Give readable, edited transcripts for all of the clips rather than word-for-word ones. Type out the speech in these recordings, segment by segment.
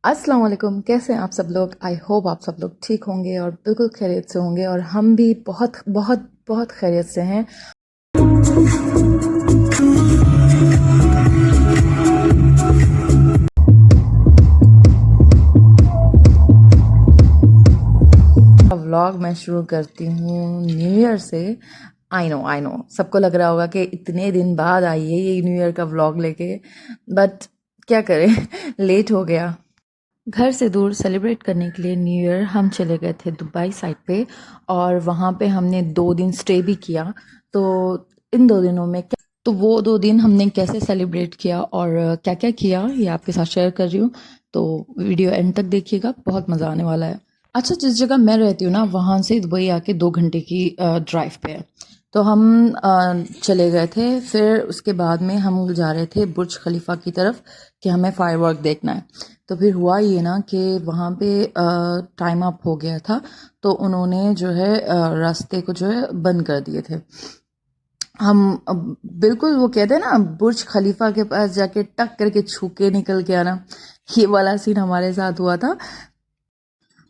अस्सलाम वालेकुम। कैसे हैं आप सब लोग? आई होप आप सब लोग ठीक होंगे और बिल्कुल खैरियत से होंगे, और हम भी बहुत बहुत बहुत खैरियत से हैं। व्लॉग मैं शुरू करती हूँ न्यू ईयर से। आई नो सबको लग रहा होगा कि इतने दिन बाद आई है ये न्यू ईयर का व्लॉग लेके, बट क्या करें लेट हो गया। घर से दूर सेलिब्रेट करने के लिए न्यू ईयर हम चले गए थे दुबई साइड पे, और वहाँ पे हमने 2 दिन स्टे भी किया। तो इन 2 दिनों में क्या, तो वो 2 दिन हमने कैसे सेलिब्रेट किया और क्या क्या किया ये आपके साथ शेयर कर रही हूँ। तो वीडियो एंड तक देखिएगा, बहुत मज़ा आने वाला है। अच्छा, जिस जगह मैं रहती हूँ ना, वहाँ से दुबई आके 2 घंटे की ड्राइव पे है। तो हम चले गए थे, फिर उसके बाद में हम जा रहे थे बुर्ज खलीफा की तरफ कि हमें फायरवर्क देखना है। तो फिर हुआ ये ना कि वहाँ पे टाइम अप हो गया था, तो उन्होंने जो है रास्ते को जो है बंद कर दिए थे। हम बिल्कुल वो कहते हैं ना, बुर्ज खलीफा के पास जाके टक करके छू के निकल के आना, ये वाला सीन हमारे साथ हुआ था।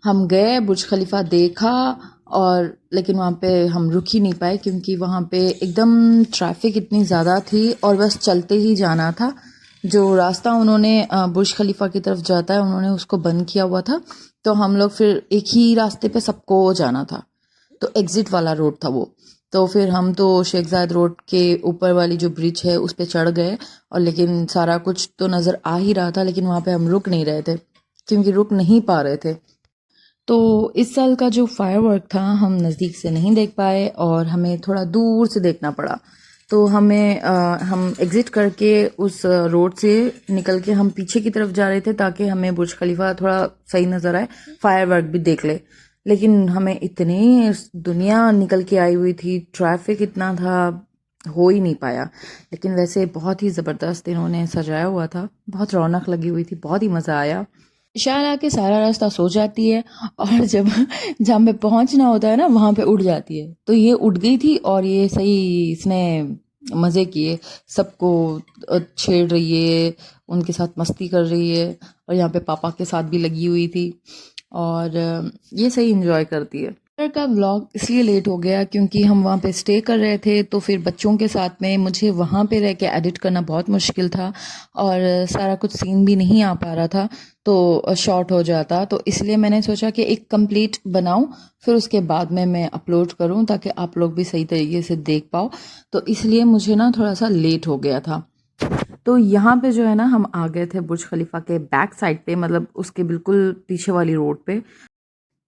हम गए, बुर्ज खलीफा देखा, और लेकिन वहाँ पे हम रुक ही नहीं पाए क्योंकि वहाँ पे एकदम ट्रैफिक इतनी ज़्यादा थी और बस चलते ही जाना था। जो रास्ता उन्होंने बुर्ज खलीफा की तरफ जाता है, उन्होंने उसको बंद किया हुआ था। तो हम लोग फिर एक ही रास्ते पे सबको जाना था, तो एग्ज़िट वाला रोड था वो। तो फिर हम तो शेख ज़ायद रोड के ऊपर वाली जो ब्रिज है उस पे चढ़ गए, और लेकिन सारा कुछ तो नज़र आ ही रहा था, लेकिन वहाँ पे हम रुक नहीं रहे थे क्योंकि रुक नहीं पा रहे थे। तो इस साल का जो फायरवर्क था हम नज़दीक से नहीं देख पाए और हमें थोड़ा दूर से देखना पड़ा। तो हम एग्ज़िट करके उस रोड से निकल के हम पीछे की तरफ जा रहे थे ताकि हमें बुर्ज खलीफा थोड़ा सही नज़र आए, फायरवर्क भी देख ले। लेकिन हमें इतनी दुनिया निकल के आई हुई थी, ट्रैफिक इतना था, हो ही नहीं पाया। लेकिन वैसे बहुत ही ज़बरदस्त इन्होंने सजाया हुआ था, बहुत रौनक लगी हुई थी, बहुत ही मज़ा आया। इशारा आके सारा रास्ता सो जाती है, और जब जहाँ पे पहुंचना होता है ना वहां पे उड़ जाती है। तो ये उड़ गई थी और ये सही इसने मज़े किए, सबको छेड़ रही है, उनके साथ मस्ती कर रही है, और यहाँ पे पापा के साथ भी लगी हुई थी, और ये सही इंजॉय करती है। घर का व्लॉग इसलिए लेट हो गया क्योंकि हम वहाँ पे स्टे कर रहे थे, तो फिर बच्चों के साथ में मुझे वहाँ पे रह के एडिट करना बहुत मुश्किल था, और सारा कुछ सीन भी नहीं आ पा रहा था, तो शॉर्ट हो जाता। तो इसलिए मैंने सोचा कि एक कंप्लीट बनाऊं, फिर उसके बाद में मैं अपलोड करूं ताकि आप लोग भी सही तरीके से देख पाओ। तो इसलिए मुझे ना थोड़ा सा लेट हो गया था। तो यहाँ पे जो है ना, हम आ गए थे बुर्ज खलीफा के बैक साइड पे, मतलब उसके बिल्कुल पीछे वाली रोड पे।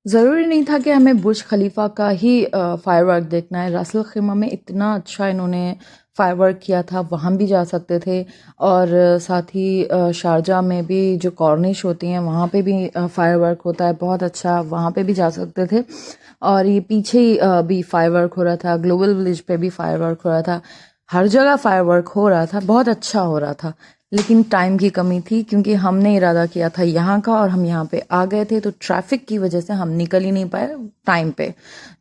ज़रूरी नहीं था कि हमें बुर्ज खलीफा का ही फायरवर्क देखना है। रासल खैमा में इतना अच्छा इन्होंने फायरवर्क किया था, वहाँ भी जा सकते थे। और साथ ही शारजा में भी जो कॉर्निश होती हैं वहाँ पे भी फायरवर्क होता है बहुत अच्छा, वहाँ पे भी जा सकते थे। और ये पीछे ही भी फायरवर्क हो रहा था, ग्लोबल विलेज पे भी फायरवर्क हो रहा था, हर जगह फायरवर्क हो रहा था, बहुत अच्छा हो रहा था। लेकिन टाइम की कमी थी क्योंकि हमने इरादा किया था यहाँ का, और हम यहाँ पे आ गए थे, तो ट्रैफिक की वजह से हम निकल ही नहीं पाए टाइम पे।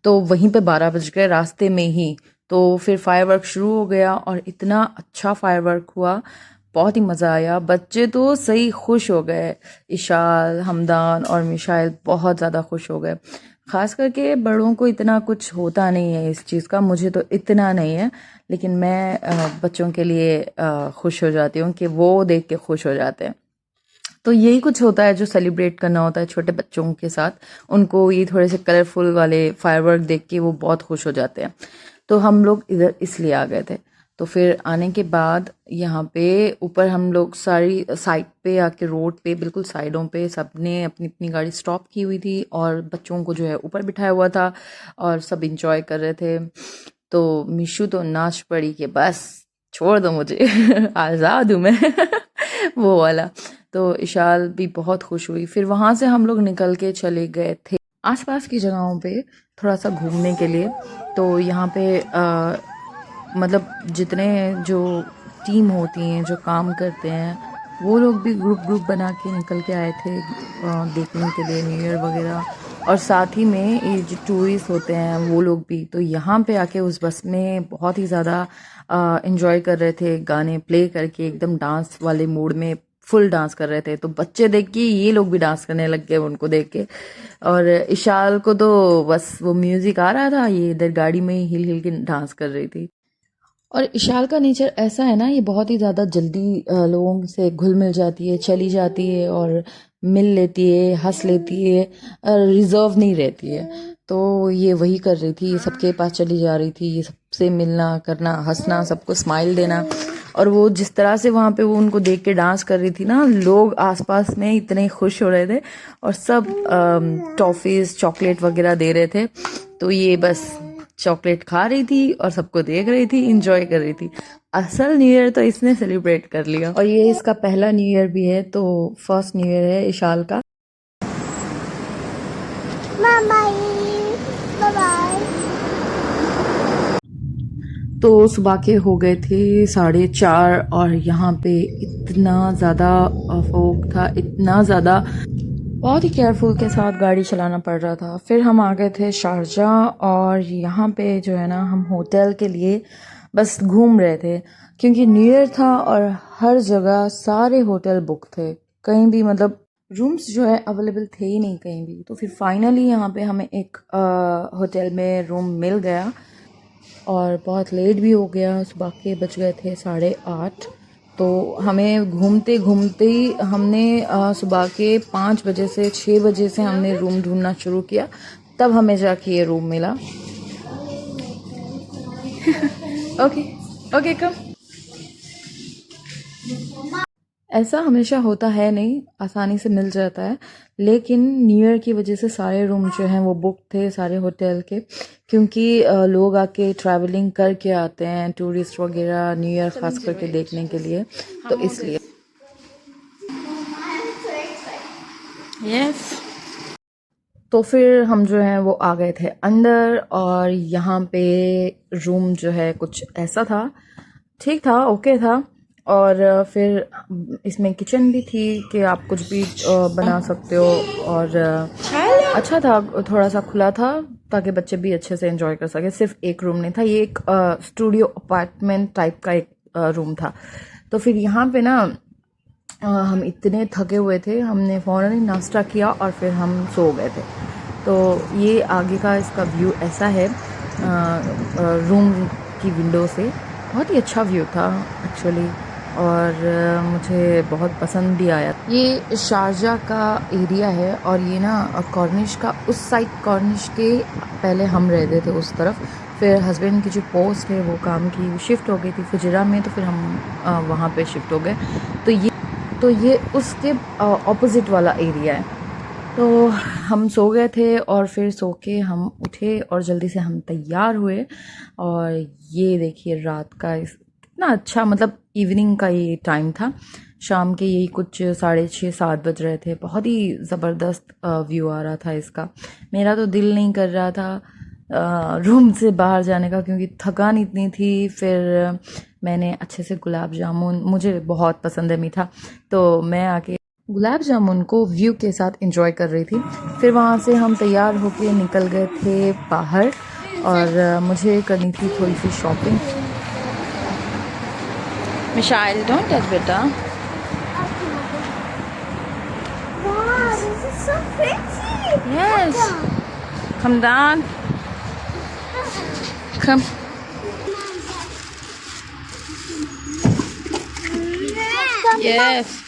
तो वहीं पे 12 बज गए रास्ते में ही। तो फिर फायरवर्क शुरू हो गया और इतना अच्छा फायरवर्क हुआ, बहुत ही मज़ा आया। बच्चे तो सही खुश हो गए, इशाल, हमदान और मिशाइल बहुत ज़्यादा खुश हो गए। ख़ास करके बड़ों को इतना कुछ होता नहीं है इस चीज़ का, मुझे तो इतना नहीं है, लेकिन मैं बच्चों के लिए खुश हो जाती हूँ कि वो देख के खुश हो जाते हैं। तो यही कुछ होता है जो सेलिब्रेट करना होता है छोटे बच्चों के साथ, उनको ये थोड़े से कलरफुल वाले फायरवर्क देख के वो बहुत खुश हो जाते हैं। तो हम लोग इधर इसलिए आ गए थे। तो फिर आने के बाद यहाँ पे ऊपर हम लोग सारी साइड पे आके, रोड पे बिल्कुल साइडों पे सबने अपनी अपनी गाड़ी स्टॉप की हुई थी, और बच्चों को जो है ऊपर बिठाया हुआ था, और सब इंजॉय कर रहे थे। तो मिशू तो नाच पड़ी कि बस छोड़ दो मुझे आज़ाद हूँ मैं वो वाला। तो इशाल भी बहुत खुश हुई। फिर वहाँ से हम लोग निकल के चले गए थे आसपास की जगहों पे थोड़ा सा घूमने के लिए। तो यहाँ पे मतलब जितने जो टीम होती हैं जो काम करते हैं, वो लोग भी ग्रुप ग्रुप बना के निकल के आए थे देखने के लिए न्यू ईयर वगैरह। और साथ ही में ये जो टूरिस्ट होते हैं वो लोग भी तो यहाँ पे आके उस बस में बहुत ही ज़्यादा इंजॉय कर रहे थे, गाने प्ले करके एकदम डांस वाले मूड में फुल डांस कर रहे थे। तो बच्चे देख के ये लोग भी डांस करने लग गए उनको देख के। और इशाल को तो बस वो म्यूजिक आ रहा था, ये इधर गाड़ी में ही हिल हिल के डांस कर रही थी। और इशाल का नेचर ऐसा है ना, ये बहुत ही ज़्यादा जल्दी लोगों से घुल मिल जाती है, चली जाती है और मिल लेती है, हंस लेती है, रिजर्व नहीं रहती है। तो ये वही कर रही थी, ये सबके पास चली जा रही थी, ये सबसे मिलना करना, हंसना, सबको स्माइल देना। और वो जिस तरह से वहाँ पे वो उनको देख के डांस कर रही थी ना, लोग आसपास में इतने खुश हो रहे थे और सब टॉफीज चॉकलेट वगैरह दे रहे थे। तो ये बस चॉकलेट खा रही थी और सबको देख रही थी, इंजॉय कर रही थी। असल न्यू ईयर तो इसने सेलिब्रेट कर लिया, और ये इसका पहला न्यू ईयर भी है, तो फर्स्ट न्यू ईयर है इशाल का। तो सुबह के हो गए थे 4:30 और यहाँ पे इतना ज़्यादा फॉग था, इतना ज़्यादा, बहुत ही केयरफुल के साथ गाड़ी चलाना पड़ रहा था। फिर हम आ गए थे शारजाह, और यहाँ पे जो है ना, हम होटल के लिए बस घूम रहे थे क्योंकि न्यू ईयर था और हर जगह सारे होटल बुक थे, कहीं भी मतलब रूम्स जो है अवेलेबल थे ही नहीं कहीं भी। तो फिर फाइनली यहाँ पे हमें एक होटल में रूम मिल गया, और बहुत लेट भी हो गया, सुबह के बज गए थे 8:30। तो हमें घूमते घूमते ही हमने सुबह के 5 बजे से 6 बजे से हमने रूम ढूंढना शुरू किया, तब हमें जाके ये रूम मिला। ओके ओके कम। ऐसा हमेशा होता है नहीं, आसानी से मिल जाता है, लेकिन न्यू ईयर की वजह से सारे रूम जो हैं वो बुक थे, सारे होटल के, क्योंकि लोग आके ट्रैवलिंग करके आते हैं, टूरिस्ट वगैरह न्यू ईयर खास करके देखने के लिए, तो इसलिए। यस। तो फिर हम जो है वो आ गए थे अंदर, और यहाँ पे रूम जो है कुछ ऐसा था, ठीक था, ओके था। और फिर इसमें किचन भी थी कि आप कुछ भी बना सकते हो, और अच्छा था, थोड़ा सा खुला था ताकि बच्चे भी अच्छे से एंजॉय कर सके। सिर्फ एक रूम नहीं था, ये एक स्टूडियो अपार्टमेंट टाइप का एक रूम था। तो फिर यहाँ पे ना हम इतने थके हुए थे, हमने फ़ौरन ही नाश्ता किया और फिर हम सो गए थे। तो ये आगे का इसका व्यू ऐसा है रूम की विंडो से, बहुत ही अच्छा व्यू था एक्चुअली, और मुझे बहुत पसंद भी आया। ये शारजाह का एरिया है, और ये ना कॉर्निश का उस साइड, कॉर्निश के पहले हम रहते थे उस तरफ, फिर हस्बैंड की जो पोस्ट है वो काम की शिफ्ट हो गई थी फुजरा में, तो फिर हम वहाँ पे शिफ्ट हो गए। तो ये उसके ऑपोजिट वाला एरिया है। तो हम सो गए थे, और फिर सो के हम उठे और जल्दी से हम तैयार हुए, और ये देखिए रात का कितना अच्छा, मतलब इवनिंग का ये टाइम था, शाम के यही कुछ 6:30-7 बज रहे थे। बहुत ही ज़बरदस्त व्यू आ रहा था इसका। मेरा तो दिल नहीं कर रहा था रूम से बाहर जाने का, क्योंकि थकान इतनी थी। फिर मैंने अच्छे से गुलाब जामुन, मुझे बहुत पसंद है मीठा, तो मैं आके गुलाब जामुन को व्यू के साथ एंजॉय कर रही थी। फिर वहाँ से हम तैयार होके निकल गए थे बाहर, और मुझे करनी थी थोड़ी सी शॉपिंग। मिशाइल, डोंट टच बेटा। Wow, this is so pretty. Yes. Come down. Come. Yes.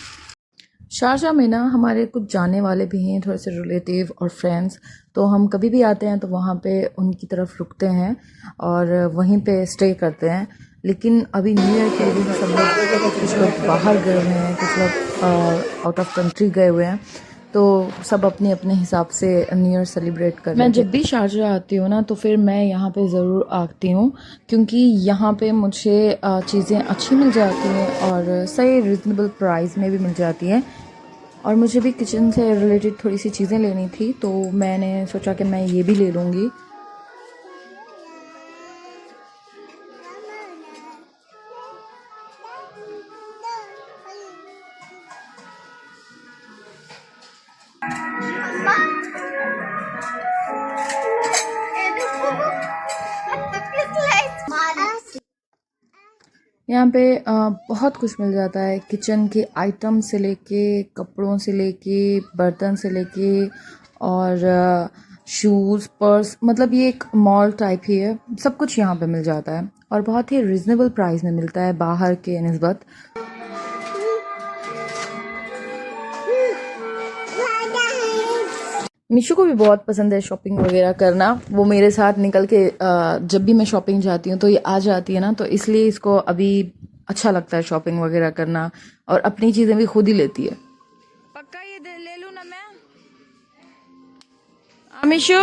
Sharjah में ना हमारे कुछ जाने वाले भी हैं, थोड़े से रिलेटिव और फ्रेंड्स, तो हम कभी भी आते हैं तो वहाँ पे उनकी तरफ रुकते हैं और वहीं पे स्टे करते हैं। लेकिन अभी न्यू ईयर के दिन सब लोग, कुछ लोग बाहर गए हुए हैं, कुछ लोग आउट ऑफ कंट्री गए हुए हैं, तो सब अपने अपने हिसाब से न्यू ईयर सेलिब्रेट कर रहे हैं। मैं जब भी शारजाह आती हूँ ना, तो फिर मैं यहाँ पे ज़रूर आती हूँ, क्योंकि यहाँ पे मुझे चीज़ें अच्छी मिल जाती हैं और सही रिजनेबल प्राइस में भी मिल जाती हैं। और मुझे भी किचन से रिलेटेड थोड़ी सी चीज़ें लेनी थी, तो मैंने सोचा कि मैं ये भी ले लूँगी। यहाँ पे बहुत कुछ मिल जाता है, किचन के आइटम से लेके, कपड़ों से लेके, बर्तन से लेके, और शूज़, पर्स, मतलब ये एक मॉल टाइप ही है। सब कुछ यहाँ पे मिल जाता है और बहुत ही रिजनेबल प्राइस में मिलता है बाहर के निस्बत। मिशू को भी बहुत पसंद है शॉपिंग वगैरह करना। वो मेरे साथ निकल के जब भी मैं शॉपिंग जाती हूँ तो ये आ जाती है ना, तो इसलिए इसको अभी अच्छा लगता है शॉपिंग वगैरह करना, और अपनी चीज़ें भी खुद ही लेती है। पक्का ये ले लूँ ना मैं? मिशू,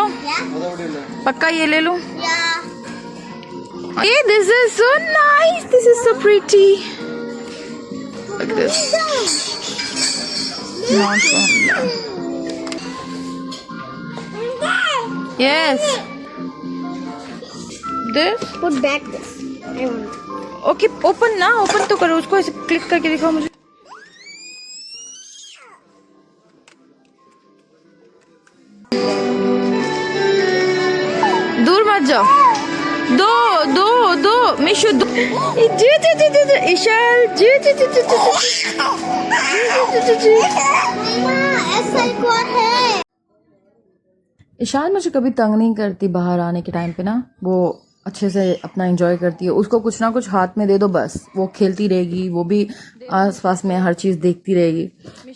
पक्का ये ले लूँ? ये this is so nice, this is so pretty, like this, not from, yes, this, Put back this. I want. okay, open ना, open तो करो उसको, ऐसे क्लिक करके दिखाओ मुझे। दूर मत जाओ, दो दो दो मिशु, दो, जी जी जी जी जी, इशाल, जी जी जी जी जी जी जी। ऐसा कौन है? इशान मुझे कभी तंग नहीं करती बाहर आने के टाइम पे ना, वो अच्छे से अपना एंजॉय करती है। उसको कुछ ना कुछ हाथ में दे दो बस, वो खेलती रहेगी, वो भी आसपास में हर चीज़ देखती रहेगी।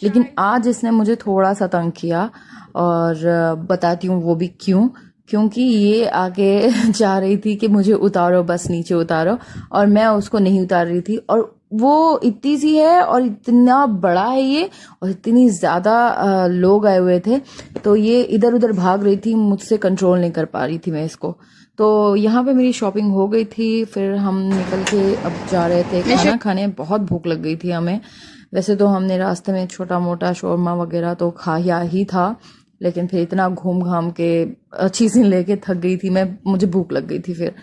लेकिन आज इसने मुझे थोड़ा सा तंग किया, और बताती हूँ वो भी क्योंकि ये आगे जा रही थी कि मुझे उतारो, बस नीचे उतारो, और मैं उसको नहीं उतार रही थी। और वो इतनी सी है और इतना बड़ा है ये, और इतनी ज़्यादा लोग आए हुए थे, तो ये इधर उधर भाग रही थी, मुझसे कंट्रोल नहीं कर पा रही थी मैं इसको। तो यहाँ पे मेरी शॉपिंग हो गई थी, फिर हम निकल के अब जा रहे थे खाना खाने। बहुत भूख लग गई थी हमें। वैसे तो हमने रास्ते में छोटा मोटा शौरमा वगैरह तो खाया ही था, लेकिन फिर इतना घूम घाम के चीज़ें लेके थक गई थी मैं, मुझे भूख लग गई थी फिर।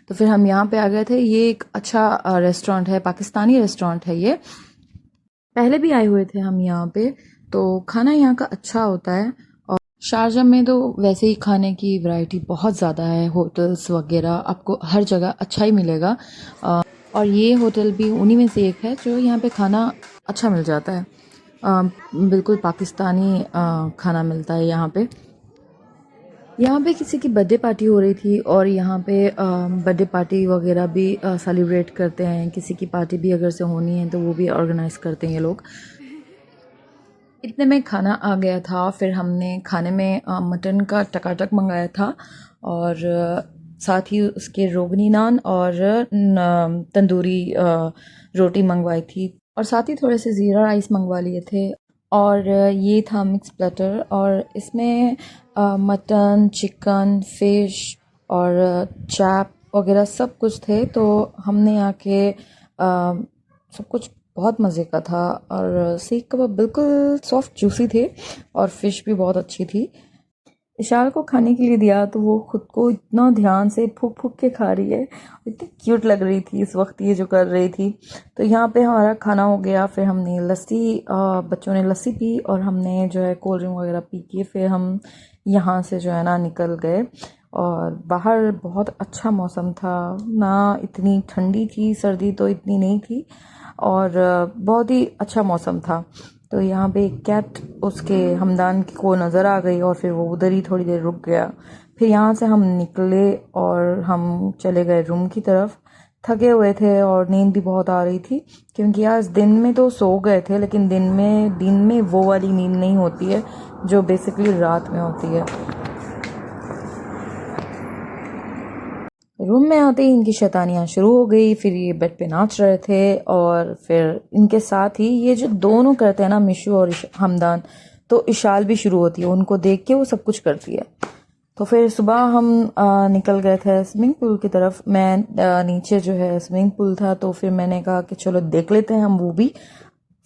तो फिर हम यहाँ पे आ गए थे। ये एक अच्छा रेस्टोरेंट है, पाकिस्तानी रेस्टोरेंट है ये। पहले भी आए हुए थे हम यहाँ पे, तो खाना यहाँ का अच्छा होता है। और शारजा में तो वैसे ही खाने की वैरायटी बहुत ज़्यादा है, होटल्स वगैरह आपको हर जगह अच्छा ही मिलेगा। और ये होटल भी उन्हीं में से एक है जो यहाँ पे खाना अच्छा मिल जाता है। बिल्कुल पाकिस्तानी खाना मिलता है यहाँ पे। यहाँ पे किसी की बर्थडे पार्टी हो रही थी, और यहाँ पे बर्थडे पार्टी वगैरह भी सेलिब्रेट करते हैं। किसी की पार्टी भी अगर से होनी है तो वो भी ऑर्गेनाइज करते हैं ये लोग। इतने में खाना आ गया था। फिर हमने खाने में मटन का टकाटक मंगाया था, और साथ ही उसके रोगनी नान और तंदूरी रोटी मंगवाई थी, और साथ ही थोड़े से ज़ीरा राइस मंगवा लिए थे। और ये था मिक्स प्लेटर, और इसमें मटन, चिकन, फिश और चाप वगैरह सब कुछ थे। तो हमने आके सब कुछ बहुत मज़े का था, और सीख कबाब बिल्कुल सॉफ्ट जूसी थे, और फ़िश भी बहुत अच्छी थी। इशारा को खाने के लिए दिया तो वो खुद को इतना ध्यान से फूक फूक के खा रही है, इतनी क्यूट लग रही थी इस वक्त ये जो कर रही थी। तो यहाँ पे हमारा खाना हो गया। फिर हमने लस्सी, बच्चों ने लस्सी पी, और हमने जो है कोल्ड ड्रिंक वगैरह पी के फिर हम यहाँ से जो है ना निकल गए। और बाहर बहुत अच्छा मौसम था, ना इतनी ठंडी थी, सर्दी तो इतनी नहीं थी, और बहुत ही अच्छा मौसम था। तो यहाँ पे एक कैट उसके हमदान को नज़र आ गई, और फिर वो उधर ही थोड़ी देर रुक गया। फिर यहाँ से हम निकले और हम चले गए रूम की तरफ। थके हुए थे और नींद भी बहुत आ रही थी, क्योंकि आज दिन में तो सो गए थे, लेकिन दिन में वो वाली नींद नहीं होती है जो बेसिकली रात में होती है। रूम में आते ही इनकी शैतानियाँ शुरू हो गई। फिर ये बेड पे नाच रहे थे, और फिर इनके साथ ही ये जो दोनों करते हैं ना, मिशू और हमदान, तो इशाल भी शुरू होती है। उनको देख के वो सब कुछ करती है। तो फिर सुबह हम निकल गए थे स्विमिंग पूल की तरफ। मैं नीचे जो है स्विमिंग पूल था, तो फिर मैंने कहा कि चलो देख लेते हैं हम वो भी।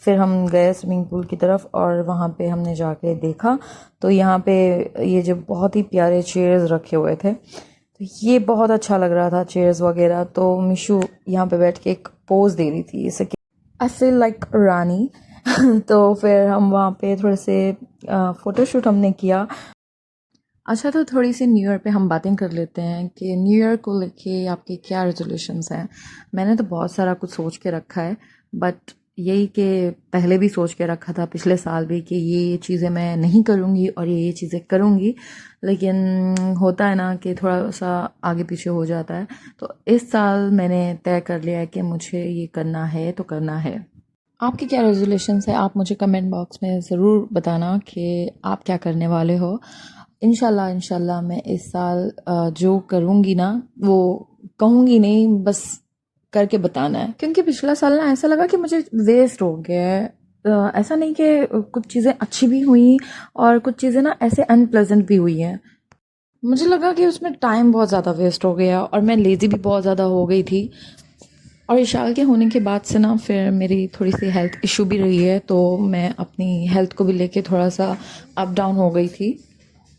फिर हम गए स्विमिंग पूल की तरफ, और वहाँ पे हमने जाके देखा तो यहाँ पे ये जो बहुत ही प्यारे चेयर्स रखे हुए थे, तो ये बहुत अच्छा लग रहा था चेयर्स वगैरह। तो मिशू यहाँ पे बैठ के एक पोज दे रही थी, जैसे कि आई फील लाइक रानी। तो फिर हम वहाँ पे थोड़े से फ़ोटोशूट हमने किया। अच्छा, तो थोड़ी सी न्यू ईयर पे हम बातें कर लेते हैं कि न्यू ईयर को लेके आपके क्या रेजोल्यूशंस हैं। मैंने तो बहुत सारा कुछ सोच के रखा है, बट यही कि पहले भी सोच के रखा था पिछले साल भी कि ये चीज़ें मैं नहीं करूँगी और ये चीज़ें करूँगी, लेकिन होता है ना कि थोड़ा सा आगे पीछे हो जाता है। तो इस साल मैंने तय कर लिया है कि मुझे ये करना है तो करना है। आपके क्या रेजोल्यूशंस है, आप मुझे कमेंट बॉक्स में ज़रूर बताना कि आप क्या करने वाले हो। इंशाल्लाह इंशाल्लाह मैं इस साल जो करूँगी ना वो कहूँगी नहीं, बस करके बताना है, क्योंकि पिछला साल ना ऐसा लगा कि मुझे वेस्ट हो गया है। ऐसा नहीं कि कुछ चीज़ें अच्छी भी हुई और कुछ चीज़ें ना ऐसे अनप्लेजेंट भी हुई हैं। मुझे लगा कि उसमें टाइम बहुत ज़्यादा वेस्ट हो गया और मैं लेज़ी भी बहुत ज़्यादा हो गई थी। और इशाल के होने के बाद से ना फिर मेरी थोड़ी सी हेल्थ इशू भी रही है, तो मैं अपनी हेल्थ को भी लेके थोड़ा सा अप डाउन हो गई थी।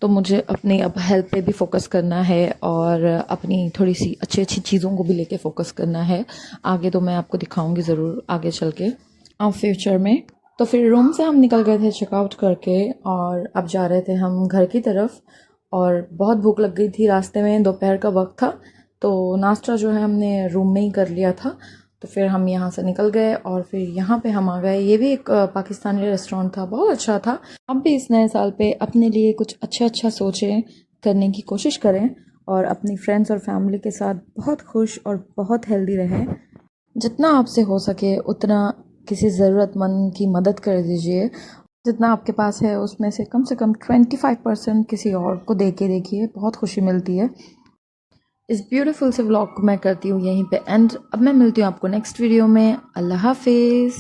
तो मुझे अपनी अब हेल्थ पे भी फोकस करना है और अपनी थोड़ी सी अच्छी अच्छी चीज़ों को भी लेके फोकस करना है। आगे तो मैं आपको दिखाऊंगी ज़रूर आगे चल के अब फ्यूचर में। तो फिर रूम से हम निकल गए थे चेकआउट करके और अब जा रहे थे हम घर की तरफ। और बहुत भूख लग गई थी, रास्ते में दोपहर का वक्त था, तो नाश्ता जो है हमने रूम में ही कर लिया था। तो फिर हम यहाँ से निकल गए और फिर यहाँ पे हम आ गए। ये भी एक पाकिस्तानी रेस्टोरेंट था, बहुत अच्छा था। अब भी इस नए साल पे अपने लिए कुछ अच्छा अच्छा सोचें, करने की कोशिश करें और अपनी फ्रेंड्स और फैमिली के साथ बहुत खुश और बहुत हेल्दी रहें। जितना आपसे हो सके उतना किसी ज़रूरतमंद की मदद कर दीजिए। जितना आपके पास है उसमें से कम 25% किसी और को दे के देखिए, बहुत खुशी मिलती है। इस ब्यूटीफुल से व्लॉग को मैं करती हूँ यहीं पे एंड। अब मैं मिलती हूँ आपको नेक्स्ट वीडियो में। अल्लाह हाफिज़।